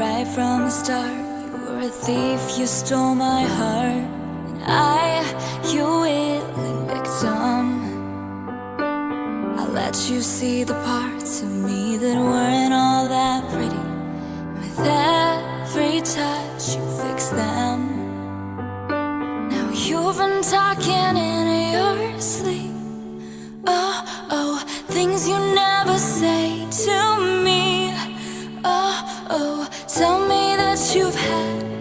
right from the start. You were a thief, you stole my heart, and your willing victim. I let you see the parts of me that weren't all that pretty. With every touch, you fixed them. Now you've been talking in your sleep. Oh, oh, things you never say to me. Oh, oh, tell me that you've had